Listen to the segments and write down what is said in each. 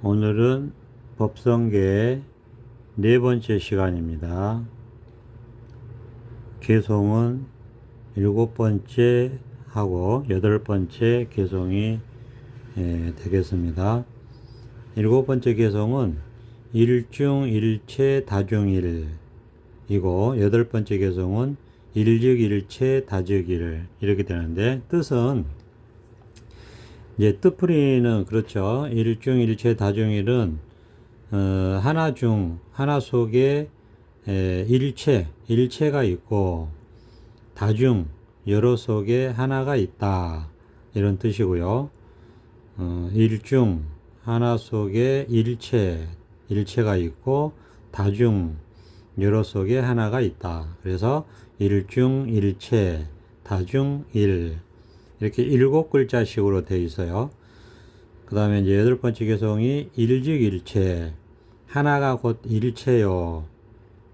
오늘은 법성계의 네 번째 시간입니다. 개송은 일곱 번째 하고 여덟 번째 개송이 되겠습니다. 일곱 번째 개송은 일중일체 다중일이고 여덟 번째 개송은 일즉일체 다즉일 이렇게 되는데, 뜻은 이제 뜻풀이는 그렇죠. 일중일체 다중일은 하나 속에 일체가 있고 다중 여러 속에 하나가 있다 이런 뜻이고요. 일중 하나 속에 일체가 있고 다중 여러 속에 하나가 있다. 그래서 일중일체 다중일 이렇게 일곱 글자식으로 되어 있어요. 그 다음에 이제 여덟 번째 개송이 일즉일체, 하나가 곧 일체요.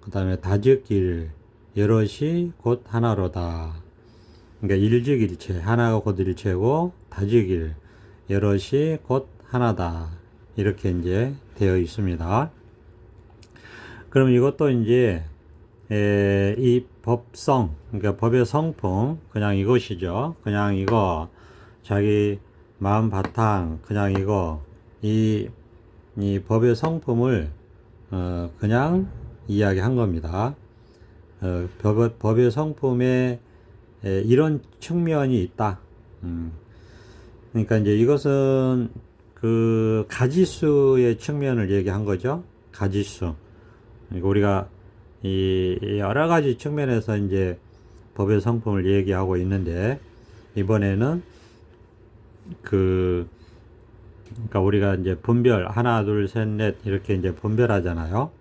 그 다음에 다즉일, 여럿이 곧 하나로다. 그러니까 일즉일체, 하나가 곧 일체고, 다즉일, 여럿이 곧 하나다. 이렇게 이제 되어 있습니다. 그럼 이것도 이제 이 법성, 그러니까 법의 성품, 그냥 이것이죠. 그냥 이거, 자기 마음 바탕, 그냥 이거, 이 법의 성품을, 그냥 이야기한 겁니다. 법의 성품에 이런 측면이 있다. 그러니까 이제 이것은 그 가지수의 측면을 얘기한 거죠. 가지수. 그러니까 우리가 이 여러 가지 측면에서 이제 법의 성품을 얘기하고 있는데, 이번에는 그러니까 우리가 이제 분별, 하나, 둘, 셋, 넷 이렇게 이제 분별하잖아요.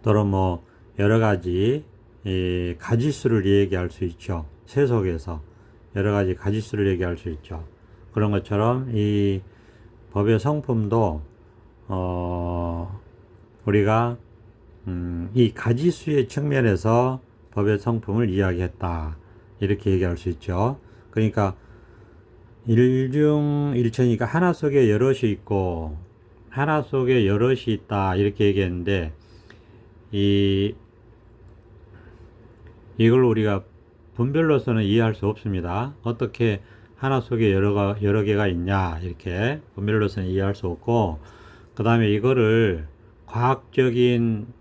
또는 뭐 여러 가지 이 가지수를 얘기할 수 있죠. 세속에서 여러 가지 가지수를 얘기할 수 있죠. 그런 것처럼 이 법의 성품도 우리가 이 가지수의 측면에서 법의 성품을 이야기했다. 이렇게 얘기할 수 있죠. 그러니까 일중일체니까 하나 속에 여럿이 있고 하나 속에 여럿이 있다. 이렇게 얘기했는데, 이걸 우리가 분별로서는 이해할 수 없습니다. 어떻게 하나 속에 여러 개가 있냐. 이렇게 분별로서는 이해할 수 없고, 그 다음에 이거를 과학적인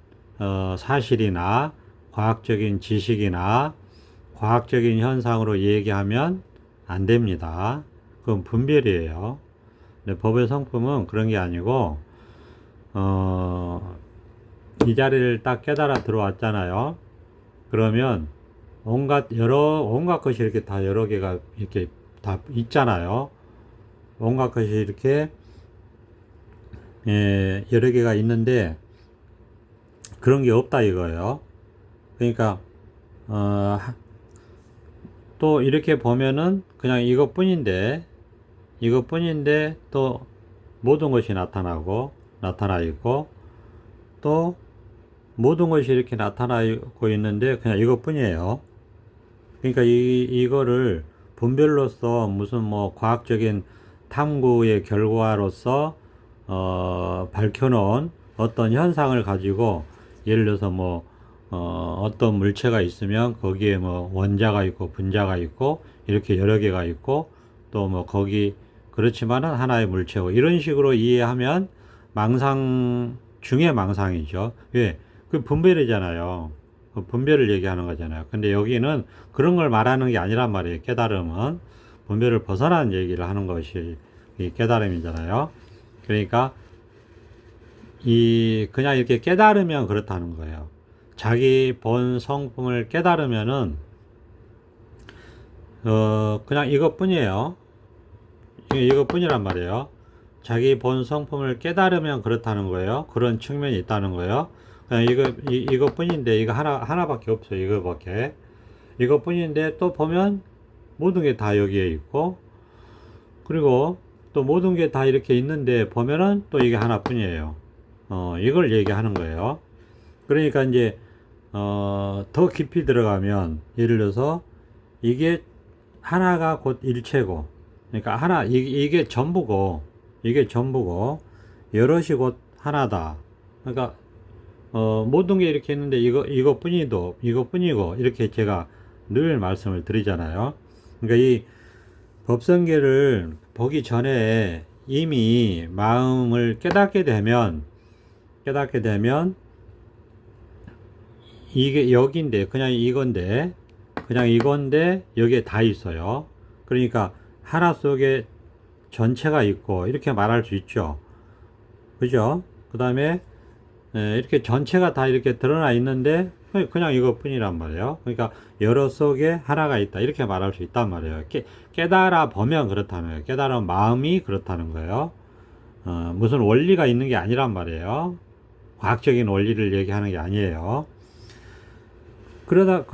사실이나 과학적인 지식이나 과학적인 현상으로 얘기하면 안 됩니다. 그건 분별이에요. 근데 법의 성품은 그런 게 아니고, 이 자리를 딱 깨달아 들어왔잖아요. 그러면 온갖 것이 이렇게 다 여러 개가 이렇게 다 있잖아요. 온갖 것이 이렇게 여러 개가 있는데 그런 게 없다 이거예요. 그러니까 또 이렇게 보면은 그냥 이것뿐인데 또 모든 것이 나타나 있고, 또 모든 것이 이렇게 나타나고 있는데 그냥 이것뿐이에요. 그러니까 이거를 분별로서 무슨 뭐 과학적인 탐구의 결과로서 밝혀놓은 어떤 현상을 가지고, 예를 들어서 뭐 어떤 물체가 있으면 거기에 뭐 원자가 있고 분자가 있고 이렇게 여러 개가 있고, 또 뭐 거기 그렇지만은 하나의 물체고, 이런 식으로 이해하면 망상 중에 망상이죠. 왜? 그 분별이잖아요. 그 분별을 얘기하는 거잖아요. 근데 여기는 그런 걸 말하는 게 아니란 말이에요. 깨달음은 분별을 벗어난 얘기를 하는 것이 이 깨달음이잖아요. 그러니까 그냥 이렇게 깨달으면 그렇다는 거예요. 자기 본 성품을 깨달으면은 그냥 이것뿐이에요. 이것뿐이란 말이에요. 자기 본 성품을 깨달으면 그렇다는 거예요. 그런 측면이 있다는 거예요. 그냥 이것뿐인데, 이거 하나밖에 없어요. 이것뿐인데 또 보면 모든 게 다 여기에 있고, 그리고 또 모든 게 다 이렇게 있는데 보면은 또 이게 하나뿐이에요. 이걸 얘기하는 거예요. 그러니까 이제 더 깊이 들어가면, 예를 들어서 이게 하나가 곧 일체고, 그러니까 이게 전부고 여럿이 곧 하나다. 그러니까 모든 게 이렇게 있는데 이것뿐이고 이렇게 제가 늘 말씀을 드리잖아요. 그러니까 이 법성계를 보기 전에 이미 마음을 깨닫게 되면 이게 여기인데 그냥 이건데 여기에 다 있어요. 그러니까 하나 속에 전체가 있고 이렇게 말할 수 있죠. 그죠? 그 다음에 이렇게 전체가 다 이렇게 드러나 있는데 그냥 이것뿐이란 말이에요. 그러니까 여러 속에 하나가 있다 이렇게 말할 수 있단 말이에요. 깨달아 보면 그렇다는 거예요. 깨달은 마음이 그렇다는 거예요. 무슨 원리가 있는 게 아니란 말이에요. 과학적인 원리를 얘기하는 게 아니에요. 그러니까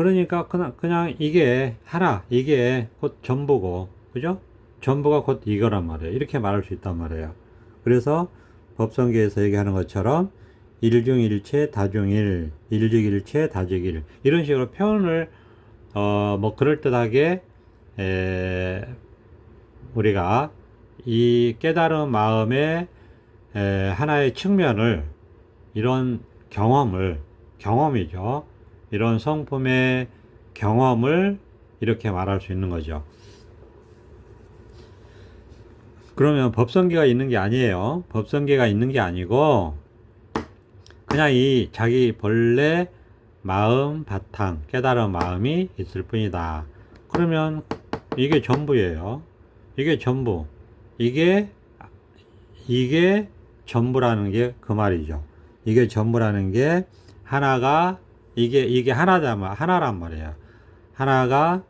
그냥 이게 하나, 이게 곧 전부고, 그죠? 전부가 곧 이거란 말이에요. 이렇게 말할 수 있단 말이에요. 그래서 법성계에서 얘기하는 것처럼 일중일체 다중일, 일즉일체 다즉일 이런 식으로 표현을 뭐 그럴듯하게 우리가 이 깨달은 마음의 하나의 측면을 이런 경험이죠. 이런 성품의 경험을 이렇게 말할 수 있는 거죠. 그러면 법성계가 있는 게 아니에요. 법성계가 있는 게 아니고 그냥 이 자기 본래 마음 바탕 깨달은 마음이 있을 뿐이다. 그러면 이게 전부예요. 이게 전부. 이게 전부라는 게 그 말이죠. 이게 전부라는 게 하나가 이게 하나란 말이에요. 하나가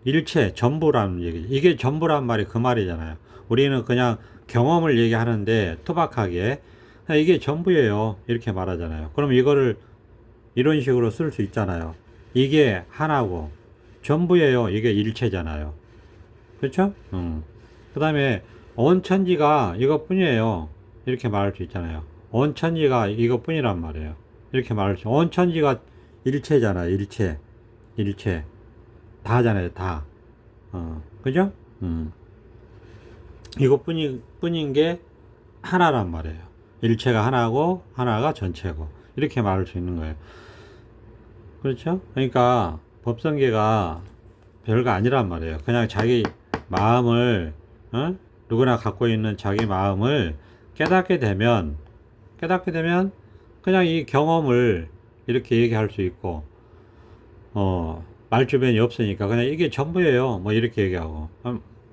일체 전부라는 얘기죠. 이게 전부란 말이 그 말이잖아요. 우리는 그냥 경험을 얘기하는데 투박하게 이게 전부예요 이렇게 말하잖아요. 그럼 이거를 이런 식으로 쓸 수 있잖아요. 이게 하나고 전부예요 이게 일체잖아요. 그렇죠? 그 다음에 온천지가 이것뿐이에요 이렇게 말할 수 있잖아요. 온천지가 이것뿐이란 말이에요. 이렇게 말할 수 온천지가 일체잖아요. 일체 다잖아요. 다 그죠? 이것뿐인 게 하나란 말이에요. 일체가 하나고 하나가 전체고 이렇게 말할 수 있는 거예요. 그렇죠? 그러니까 법성계가 별거 아니란 말이에요. 그냥 자기 마음을 누구나 갖고 있는 자기 마음을 깨닫게 되면 그냥 이 경험을 이렇게 얘기할 수 있고 말주변이 없으니까 그냥 이게 전부예요 뭐 이렇게 얘기하고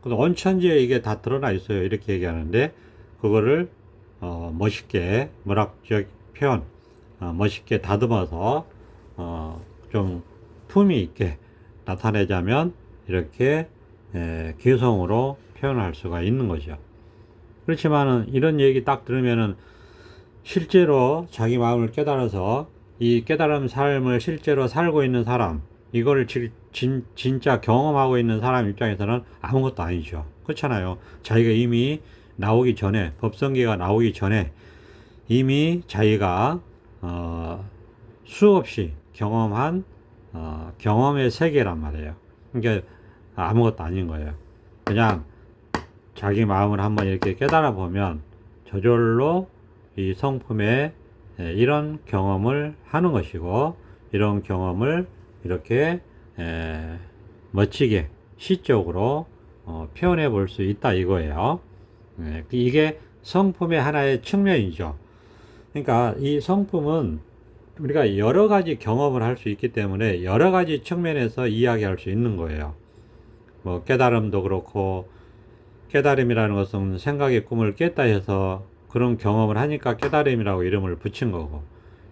온천지에 이게 다 드러나 있어요 이렇게 얘기하는데 그거를 멋있게 문학적 표현 멋있게 다듬어서 좀 품위 있게 나타내자면 이렇게 개성으로 표현할 수가 있는 거죠. 그렇지만은 이런 얘기 딱 들으면은 실제로 자기 마음을 깨달아서 이 깨달음 삶을 실제로 살고 있는 사람 이거를 진짜 경험하고 있는 사람 입장에서는 아무것도 아니죠. 그렇잖아요. 자기가 이미 나오기 전에 법성계가 나오기 전에 이미 자기가 수없이 경험한 경험의 세계란 말이에요. 그러니까 아무것도 아닌 거예요. 그냥 자기 마음을 한번 이렇게 깨달아 보면 저절로 이 성품에 이런 경험을 하는 것이고 이런 경험을 이렇게 멋지게 시적으로 표현해 볼 수 있다 이거예요. 이게 성품의 하나의 측면이죠. 그러니까 이 성품은 우리가 여러 가지 경험을 할 수 있기 때문에 여러 가지 측면에서 이야기할 수 있는 거예요. 뭐 깨달음도 그렇고 깨달음이라는 것은 생각의 꿈을 깼다 해서 그런 경험을 하니까 깨달음이라고 이름을 붙인 거고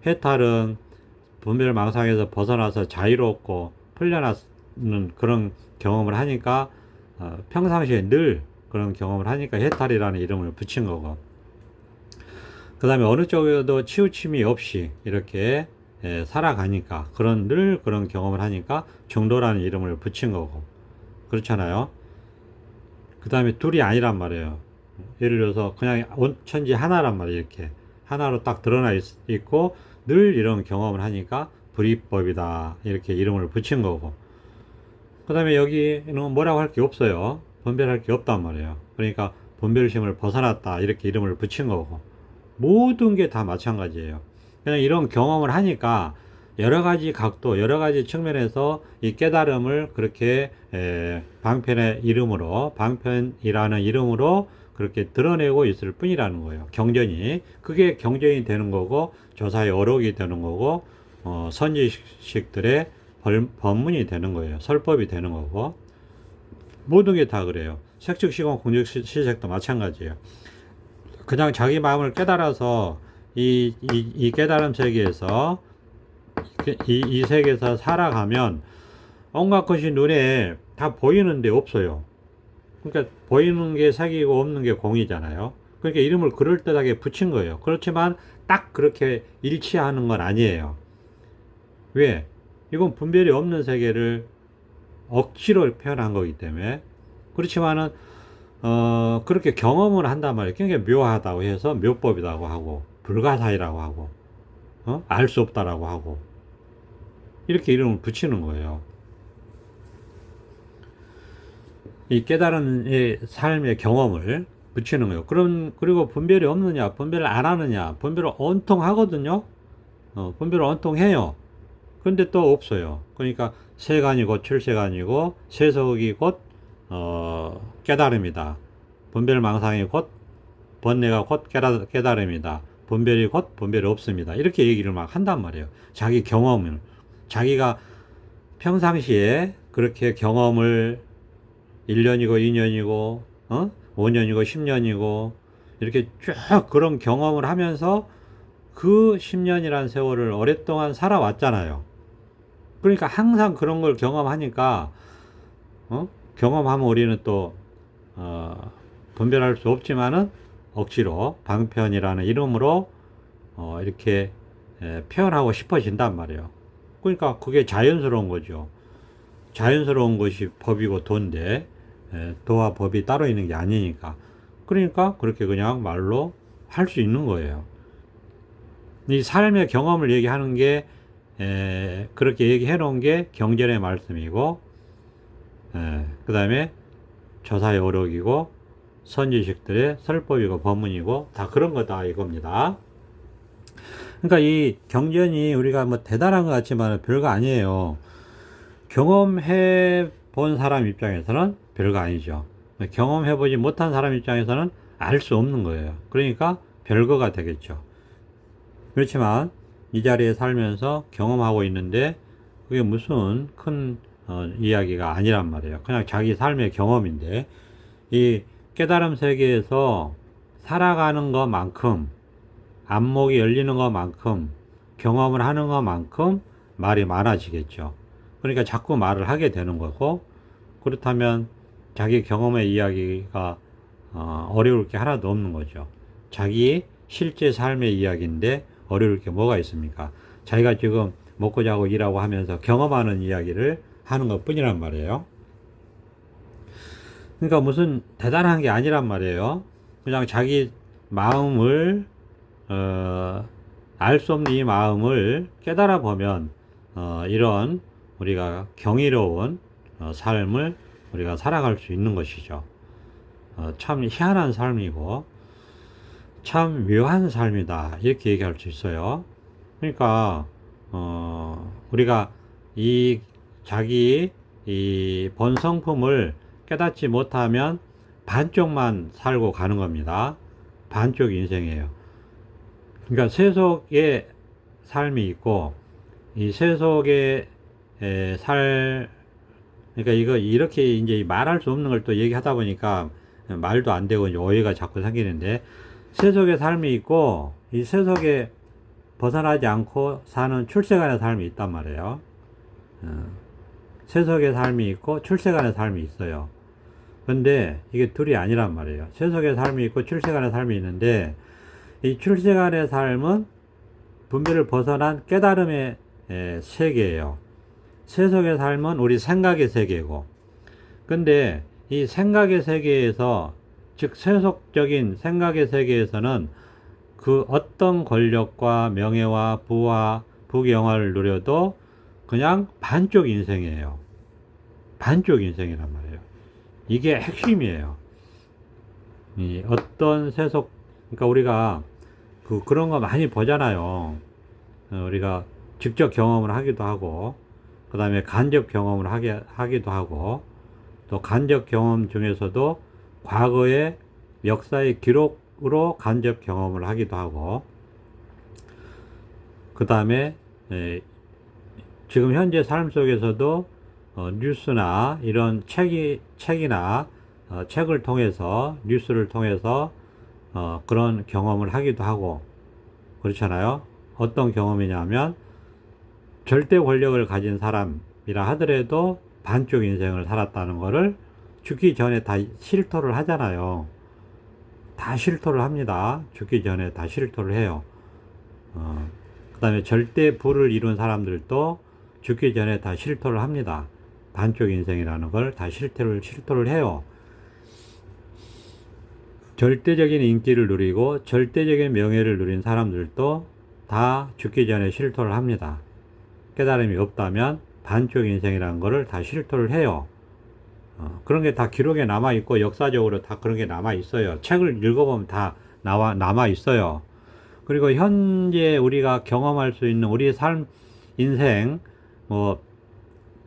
해탈은 분별망상에서 벗어나서 자유롭고 풀려나는 그런 경험을 하니까 평상시에 늘 그런 경험을 하니까 해탈이라는 이름을 붙인 거고 그 다음에 어느 쪽에도 치우침이 없이 이렇게 살아가니까 늘 그런 경험을 하니까 중도라는 이름을 붙인 거고 그렇잖아요. 그 다음에 둘이 아니란 말이에요. 예를 들어서 그냥 온천지 하나란 말이에요. 이렇게 하나로 딱 드러나 있고 늘 이런 경험을 하니까 불이법이다 이렇게 이름을 붙인 거고 그 다음에 여기는 뭐라고 할 게 없어요. 분별할 게 없단 말이에요. 그러니까 분별심을 벗어났다 이렇게 이름을 붙인 거고, 모든 게 다 마찬가지예요. 그냥 이런 경험을 하니까 여러 가지 각도, 여러 가지 측면에서 이 깨달음을 그렇게 방편의 이름으로, 방편이라는 이름으로 그렇게 드러내고 있을 뿐이라는 거예요. 경전이. 그게 경전이 되는 거고, 조사의 어록이 되는 거고, 선지식들의 법문이 되는 거예요. 설법이 되는 거고. 모든 게 다 그래요. 색측시공 공적시색도 마찬가지예요. 그냥 자기 마음을 깨달아서 이 깨달음 세계에서 이 세계에서 살아가면 온갖 것이 눈에 다 보이는데 없어요. 그러니까 보이는 게 색이고 없는 게 공이잖아요. 그러니까 이름을 그럴듯하게 붙인 거예요. 그렇지만 딱 그렇게 일치하는 건 아니에요. 왜? 이건 분별이 없는 세계를 억지로 표현한 거기 때문에. 그렇지만은 그렇게 경험을 한단 말이에요. 그러니까 묘하다고 해서 묘법이라고 하고, 불가사의라고 하고, 알 수 없다라고 하고, 이렇게 이름을 붙이는 거예요. 이 깨달은 삶의 경험을 붙이는 거예요. 그리고 분별이 없느냐, 분별을 안 하느냐, 분별을 온통 하거든요. 분별을 온통 해요. 근데 또 없어요. 그러니까 세간이 곧 출세간이고, 세속이 곧 깨달음이다. 분별망상이 곧 번뇌가 곧 깨달음이다. 분별이 곧 분별이 없습니다. 이렇게 얘기를 막 한단 말이에요. 자기 경험을. 자기가 평상시에 그렇게 경험을 1년이고 2년이고 5년이고 10년이고 이렇게 쭉 그런 경험을 하면서 그 10년이라는 세월을 오랫동안 살아왔잖아요. 그러니까 항상 그런 걸 경험하니까 경험하면 우리는 또 분별할 수 없지만은 억지로 방편이라는 이름으로 이렇게 표현하고 싶어진단 말이에요. 그러니까 그게 자연스러운 거죠. 자연스러운 것이 법이고 도인데 도와 법이 따로 있는 게 아니니까. 그러니까 그렇게 그냥 말로 할 수 있는 거예요. 이 삶의 경험을 얘기하는 게 그렇게 얘기해 놓은 게 경전의 말씀이고, 그 다음에 조사의 어록이고, 선지식들의 설법이고 법문이고, 다 그런 거다 이겁니다. 그러니까 이 경전이 우리가 뭐 대단한 것 같지만 별거 아니에요. 경험해 본 사람 입장에서는 별거 아니죠. 경험해 보지 못한 사람 입장에서는 알 수 없는 거예요. 그러니까 별거가 되겠죠. 그렇지만 이 자리에 살면서 경험하고 있는데 그게 무슨 큰 이야기가 아니란 말이에요. 그냥 자기 삶의 경험인데, 이 깨달음 세계에서 살아가는 것만큼, 안목이 열리는 것만큼, 경험을 하는 것만큼 말이 많아지겠죠. 그러니까 자꾸 말을 하게 되는 거고, 그렇다면 자기 경험의 이야기가 어려울 게 하나도 없는 거죠. 자기 실제 삶의 이야기인데 어려울 게 뭐가 있습니까? 자기가 지금 먹고 자고 일하고 하면서 경험하는 이야기를 하는 것 뿐이란 말이에요. 그러니까 무슨 대단한 게 아니란 말이에요. 그냥 자기 마음을 알 수 없는 이 마음을 깨달아 보면 이런 우리가 경이로운 삶을 우리가 살아갈 수 있는 것이죠. 참 희한한 삶이고 참 묘한 삶이다 이렇게 얘기할 수 있어요. 그러니까 우리가 이 자기 이 본성품을 깨닫지 못하면 반쪽만 살고 가는 겁니다. 반쪽 인생이에요. 그러니까 세속의 삶이 있고, 이 세속의 그러니까 이거 이렇게 이제 말할 수 없는 걸 또 얘기하다 보니까 말도 안 되고 이제 오해가 자꾸 생기는데, 세속의 삶이 있고 이 세속에 벗어나지 않고 사는 출세간의 삶이 있단 말이에요. 세속의 삶이 있고 출세간의 삶이 있어요. 근데 이게 둘이 아니란 말이에요. 세속의 삶이 있고 출세간의 삶이 있는데, 이 출세간의 삶은 분별을 벗어난 깨달음의 세계예요. 세속의 삶은 우리 생각의 세계고, 근데 이 생각의 세계에서, 즉 세속적인 생각의 세계에서는 그 어떤 권력과 명예와 부와 부귀영화를 누려도 그냥 반쪽 인생이에요. 반쪽 인생이란 말이에요. 이게 핵심이에요. 이 어떤 세속, 그러니까 우리가 그런 거 많이 보잖아요. 우리가 직접 경험을 하기도 하고, 그 다음에 간접 경험을 하기도 하고, 또 간접 경험 중에서도 과거의 역사의 기록으로 간접 경험을 하기도 하고, 그 다음에 지금 현재 삶 속에서도 뉴스나 이런 책이나 책을 통해서, 뉴스를 통해서 그런 경험을 하기도 하고 그렇잖아요. 어떤 경험이냐면 절대 권력을 가진 사람이라 하더라도 반쪽 인생을 살았다는 거를 죽기 전에 다 실토를 하잖아요. 다 실토를 합니다. 죽기 전에 다 실토를 해요. 그 다음에 절대 부를 이룬 사람들도 죽기 전에 다 실토를 합니다. 반쪽 인생이라는 걸 다 실토를 해요. 절대적인 인기를 누리고 절대적인 명예를 누린 사람들도 다 죽기 전에 실토를 합니다. 깨달음이 없다면 반쪽 인생이라는 거를 다 실토를 해요. 그런 게 다 기록에 남아있고 역사적으로 다 그런 게 남아있어요. 책을 읽어보면 다 남아있어요. 그리고 현재 우리가 경험할 수 있는 우리의 삶, 인생,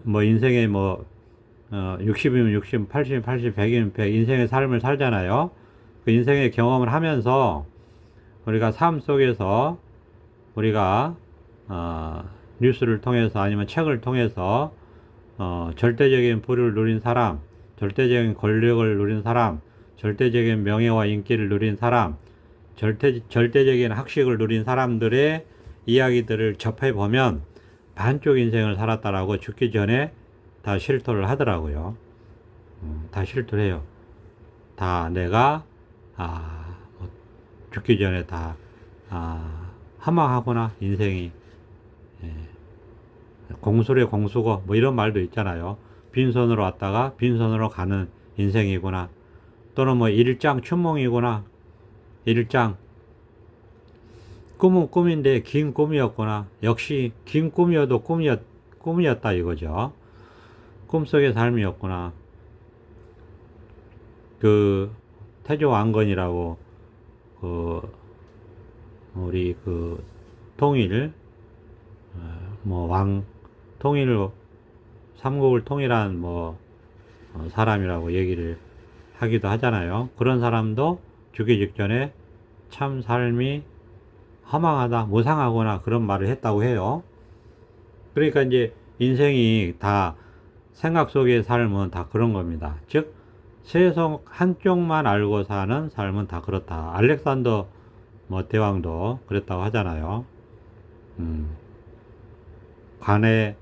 인생의 60이면 60, 80이면 80, 100이면 100, 인생의 삶을 살잖아요. 그 인생의 경험을 하면서 우리가 삶 속에서 우리가, 뉴스를 통해서 아니면 책을 통해서, 절대적인 부를 누린 사람, 절대적인 권력을 누린 사람, 절대적인 명예와 인기를 누린 사람, 절대적인 학식을 누린 사람들의 이야기들을 접해보면 반쪽 인생을 살았다라고 죽기 전에 다 실토를 하더라고요. 다 실토를 해요. 다 내가, 죽기 전에 다, 허망하구나, 인생이. 공수래 공수고, 이런 말도 있잖아요. 빈손으로 왔다가 빈손으로 가는 인생이구나. 또는 일장춘몽이구나. 일장. 꿈은 꿈인데 긴 꿈이었구나. 역시 긴 꿈이어도 꿈이었다 이거죠. 꿈속의 삶이었구나. 태조왕건이라고 우리 통일 통일 삼국을 통일한 사람이라고 얘기를 하기도 하잖아요. 그런 사람도 죽기 직전에 참 삶이 허망하다, 무상하거나 그런 말을 했다고 해요. 그러니까 이제 인생이 다 생각 속의 삶은 다 그런 겁니다. 즉 세상 한쪽만 알고 사는 삶은 다 그렇다. 알렉산더 대왕도 그랬다고 하잖아요. 관에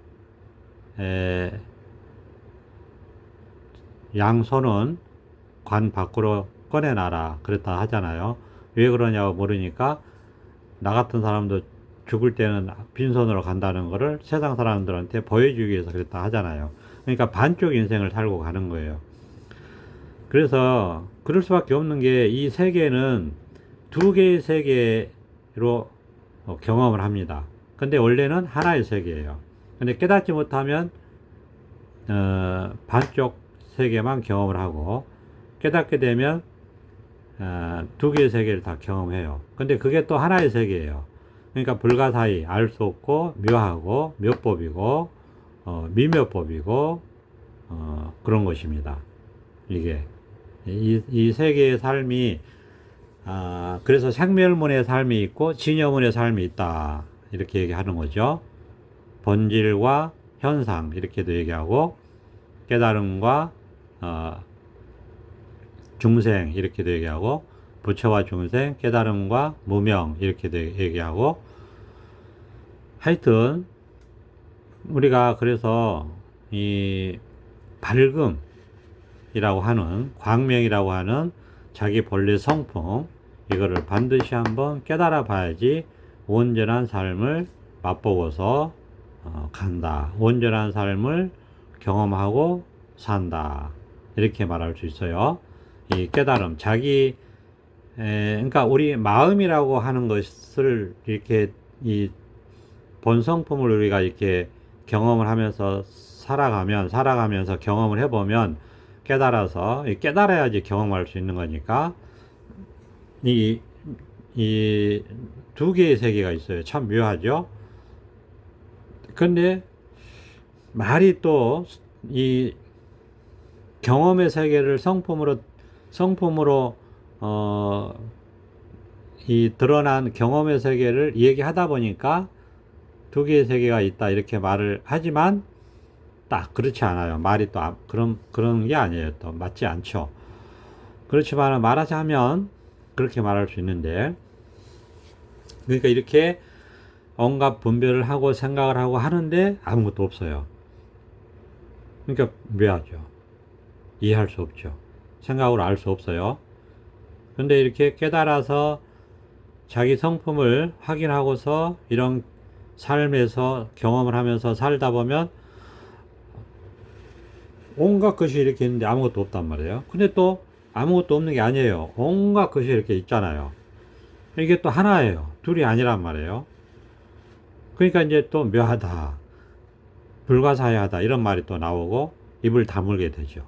양손은 관 밖으로 꺼내놔라 그랬다 하잖아요. 왜 그러냐고 모르니까 나 같은 사람도 죽을 때는 빈손으로 간다는 거를 세상 사람들한테 보여주기 위해서 그랬다 하잖아요. 그러니까 반쪽 인생을 살고 가는 거예요. 그래서 그럴 수밖에 없는 게 이 세계는 두 개의 세계로 경험을 합니다. 근데 원래는 하나의 세계예요. 근데 깨닫지 못하면 반쪽 세계만 경험을 하고 깨닫게 되면 두 개의 세계를 다 경험해요. 근데 그게 또 하나의 세계예요. 그러니까 불가사의, 알 수 없고 묘하고 묘법이고 미묘법이고 그런 것입니다. 이게 이 세계의 삶이 그래서 생멸문의 삶이 있고 진여문의 삶이 있다 이렇게 얘기하는 거죠. 본질과 현상 이렇게도 얘기하고 깨달음과 중생 이렇게도 얘기하고 부처와 중생, 깨달음과 무명 이렇게도 얘기하고 하여튼 우리가 그래서 이 밝음이라고 하는 광명이라고 하는 자기 본래 성품 이거를 반드시 한번 깨달아 봐야지 온전한 삶을 맛보고서 간다. 온전한 삶을 경험하고 산다. 이렇게 말할 수 있어요. 이 깨달음, 그러니까 우리 마음이라고 하는 것을 이렇게 이 본성품을 우리가 이렇게 경험을 하면서 살아가면서 경험을 해보면 깨달아야지 경험할 수 있는 거니까 이, 이 두 개의 세계가 있어요. 참 묘하죠? 근데 말이 또 이 경험의 세계를 성품으로, 어, 이 드러난 경험의 세계를 얘기하다 보니까 두 개의 세계가 있다. 이렇게 말을 하지만 딱 그렇지 않아요. 말이 또 그런 게 아니에요. 또 맞지 않죠. 그렇지만 말하자면 그렇게 말할 수 있는데, 그러니까 이렇게 온갖 분별을 하고 생각을 하고 하는데 아무것도 없어요. 그러니까 묘하죠. 이해할 수 없죠. 생각으로 알 수 없어요. 근데 이렇게 깨달아서 자기 성품을 확인하고서 이런 삶에서 경험을 하면서 살다 보면 온갖 것이 이렇게 있는데 아무것도 없단 말이에요. 근데 또 아무것도 없는 게 아니에요. 온갖 것이 이렇게 있잖아요. 이게 또 하나예요. 둘이 아니란 말이에요. 그러니까 이제 또 묘하다, 불가사의하다 이런 말이 또 나오고 입을 다물게 되죠.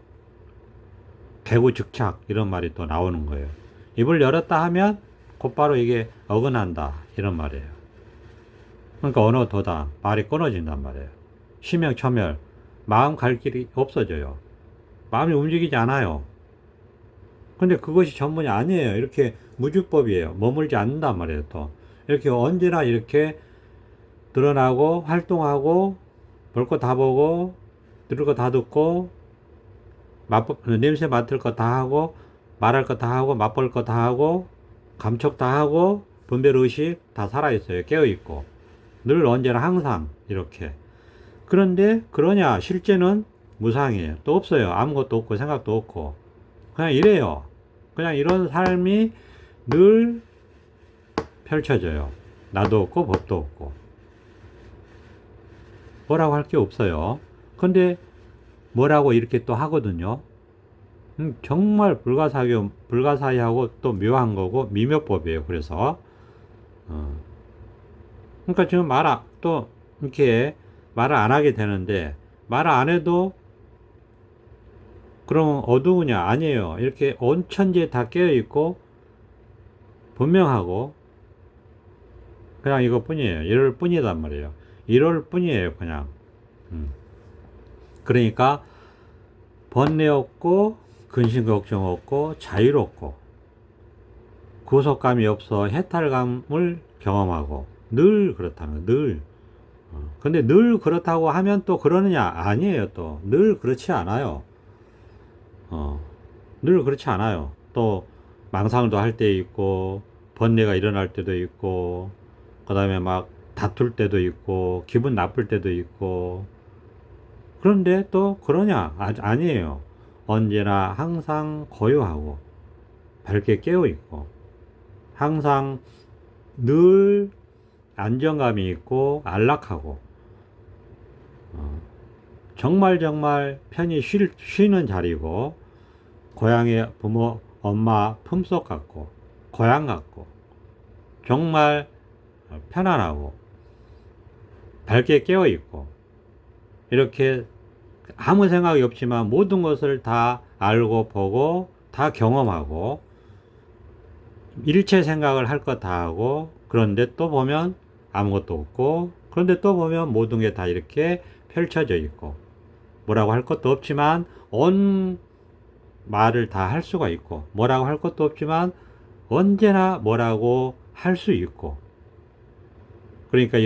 개구즉착 이런 말이 또 나오는 거예요. 입을 열었다 하면 곧바로 이게 어긋난다 이런 말이에요. 그러니까 언어도다, 말이 끊어진단 말이에요. 심행처멸, 마음 갈 길이 없어져요. 마음이 움직이지 않아요. 근데 그것이 전문이 아니에요. 이렇게 무주법이에요. 머물지 않는단 말이에요. 또 이렇게 언제나 이렇게 드러나고 활동하고 볼 거 다 보고 들을 거 다 듣고 냄새 맡을 거 다 하고 말할 거 다 하고 맛볼 거 다 하고 감촉 다 하고 분별의식 다 살아있어요. 깨어있고 늘 언제나 항상 이렇게. 그런데 그러냐? 실제는 무상이에요. 또 없어요. 아무것도 없고 생각도 없고 그냥 이래요. 그냥 이런 삶이 늘 펼쳐져요. 나도 없고 법도 없고 뭐라고 할 게 없어요. 근데 뭐라고 이렇게 또 하거든요. 정말 불가사의하고 또 묘한 거고 미묘법이에요. 그래서 그러니까 지금 또 이렇게 말을 안 하게 되는데 말을 안 해도 그럼 어두우냐? 아니에요. 이렇게 온천지에 다 깨어 있고 분명하고 그냥 이것 뿐이에요. 이럴 뿐이단 말이에요. 이럴 뿐이에요. 그냥. 그러니까 번뇌 없고 근심 걱정 없고 자유롭고 구속감이 없어 해탈감을 경험하고 늘 그렇다는 거예요. 늘. 근데 늘 그렇다고 하면 또 그러느냐? 아니에요. 또 늘 그렇지 않아요. 늘 그렇지 않아요. 또 망상도 할 때 있고 번뇌가 일어날 때도 있고 그 다음에 막 다툴 때도 있고 기분 나쁠 때도 있고 그런데 또 그러냐? 아니에요. 언제나 항상 고요하고 밝게 깨어있고 항상 늘 안정감이 있고 안락하고 정말 편히 쉬는 자리고 고향의 부모 엄마 품속 같고 고향 같고 정말 편안하고 밝게 깨어있고 이렇게 아무 생각이 없지만 모든 것을 다 알고 보고 다 경험하고 일체 생각을 할 것 다 하고 그런데 또 보면 아무것도 없고 그런데 또 보면 모든 게 다 이렇게 펼쳐져 있고 뭐라고 할 것도 없지만 온 말을 다 할 수가 있고 뭐라고 할 것도 없지만 언제나 뭐라고 할 수 있고 그러니까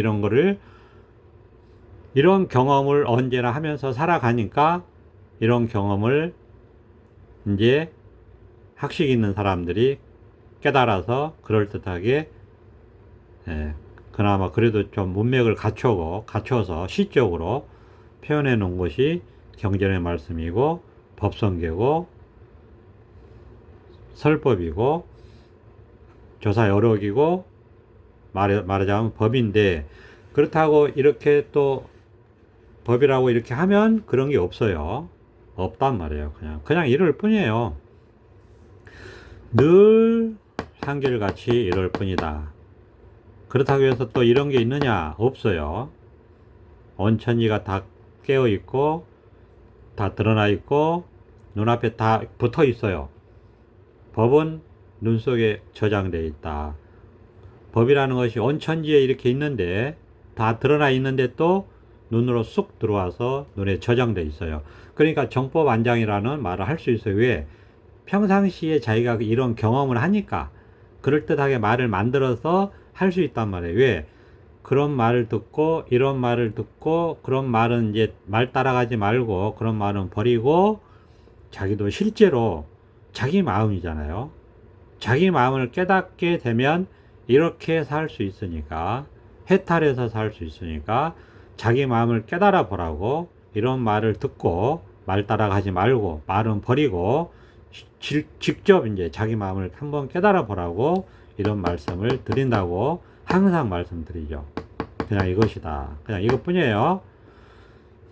이런 경험을 언제나 하면서 살아가니까 이런 경험을 이제 학식 있는 사람들이 깨달아서 그럴듯하게 그나마 그래도 좀 문맥을 갖춰서 시적으로 표현해 놓은 것이 경전의 말씀이고 법성계고 설법이고 조사여록이고 말하자면 법인데 그렇다고 이렇게 또 법이라고 이렇게 하면 그런 게 없어요. 없단 말이에요. 그냥 이럴 뿐이에요. 늘 한결같이 이럴 뿐이다. 그렇다고 해서 또 이런 게 있느냐? 없어요. 온천지가 다 깨어 있고 다 드러나 있고 눈앞에 다 붙어 있어요. 법은 눈 속에 저장되어 있다. 법이라는 것이 온 천지에 이렇게 있는데 다 드러나 있는데 또 눈으로 쑥 들어와서 눈에 저장되어 있어요. 그러니까 정법안장이라는 말을 할 수 있어요. 왜? 평상시에 자기가 이런 경험을 하니까 그럴듯하게 말을 만들어서 할 수 있단 말이에요. 왜? 그런 말을 듣고 이런 말을 듣고 그런 말은 이제 말 따라가지 말고 그런 말은 버리고 자기도 실제로 자기 마음이잖아요. 자기 마음을 깨닫게 되면 이렇게 살 수 있으니까 해탈해서 살 수 있으니까 자기 마음을 깨달아 보라고 이런 말을 듣고 말 따라가지 말고 말은 버리고 직접 이제 자기 마음을 한번 깨달아 보라고 이런 말씀을 드린다고 항상 말씀드리죠. 그냥 이것이다. 그냥 이것뿐이에요.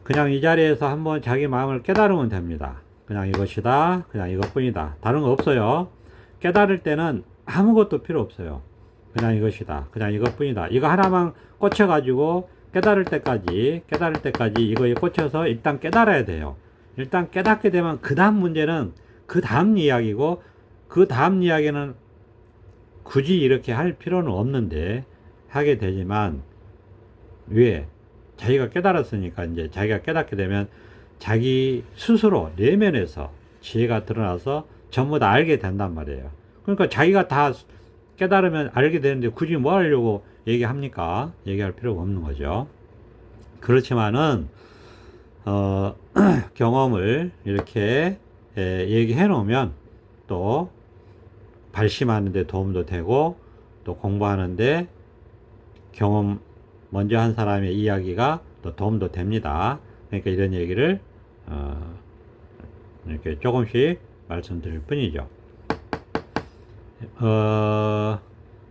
그냥 이 자리에서 한번 자기 마음을 깨달으면 됩니다. 그냥 이것이다. 그냥 이것뿐이다. 다른 거 없어요. 깨달을 때는 아무것도 필요 없어요. 그냥 이것이다. 그냥 이것뿐이다. 이거 하나만 꽂혀가지고 깨달을 때까지 이거에 꽂혀서 일단 깨달아야 돼요. 일단 깨닫게 되면 그 다음 문제는 그 다음 이야기고 그 다음 이야기는 굳이 이렇게 할 필요는 없는데 하게 되지만 왜? 자기가 깨달았으니까 이제 자기가 깨닫게 되면 자기 스스로 내면에서 지혜가 드러나서 전부 다 알게 된단 말이에요. 그러니까 자기가 다 깨달으면 알게 되는데 굳이 뭐 하려고 얘기합니까? 얘기할 필요가 없는 거죠. 그렇지만은 경험을 이렇게 얘기해 놓으면 또 발심하는 데 도움도 되고 또 공부하는데 경험 먼저 한 사람의 이야기가 또 도움도 됩니다. 그러니까 이런 얘기를 이렇게 조금씩 말씀드릴 뿐이죠.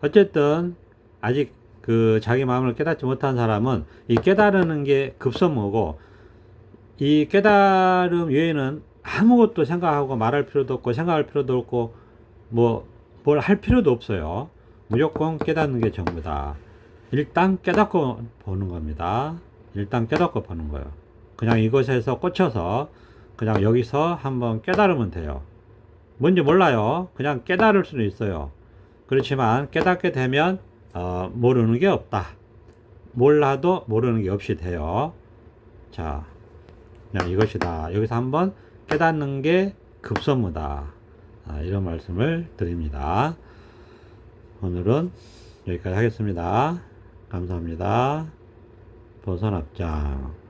어쨌든 아직 그 자기 마음을 깨닫지 못한 사람은 이 깨달으는 게 급선무고 이 깨달음 외에는 아무것도 생각하고 말할 필요도 없고 생각할 필요도 없고 뭐 뭘 할 필요도 없어요. 무조건 깨닫는 게 전부다. 일단 깨닫고 보는 겁니다. 일단 깨닫고 보는 거예요. 그냥 이것에서 꽂혀서 그냥 여기서 한번 깨달으면 돼요. 뭔지 몰라요. 그냥 깨달을 수는 있어요. 그렇지만 깨닫게 되면 모르는 게 없다. 몰라도 모르는 게 없이 돼요. 자, 그냥 이것이다. 여기서 한번 깨닫는 게 급선무다. 이런 말씀을 드립니다. 오늘은 여기까지 하겠습니다. 감사합니다. 보선합장.